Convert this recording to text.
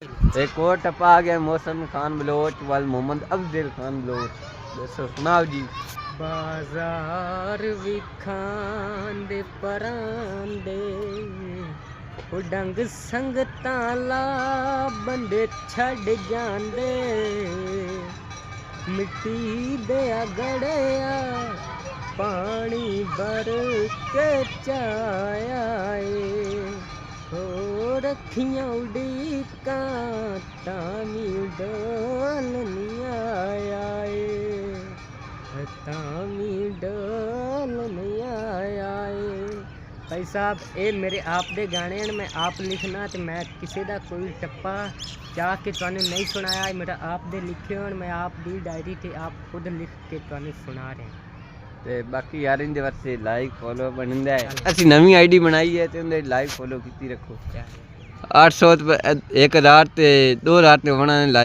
एक और टप्पा आ गया मौसम खान बलोच वाल मोहम्मद अफजल खान बलोच। दसो सुनाओ जी। बाजार विखान दे परांदे डंग संगतां ला बंदे छड़ जांदे मिट्टी दे गड़िया पानी भर के चाया हो रखियां उड़ीकां तामी डोल नहीं आया तामी डोल नहीं आया भाई साहब ये मेरे आप दे गाने हैं मैं आप लिखना तो मैं किसी का कोई टप्पा चाह के तुहानू नहीं सुनाया मेरा आप दे लिखे हो मैं आप दी डायरी ते आप खुद लिख के तुहानू सुना रहे हैं ते बाकी यार इनके वास्ते लाइक फॉलो बनदा है असि नवी आईडी बनाई है ते उनदे लाइक फॉलो कीती रखो 800 1000 ते 2000 ते होना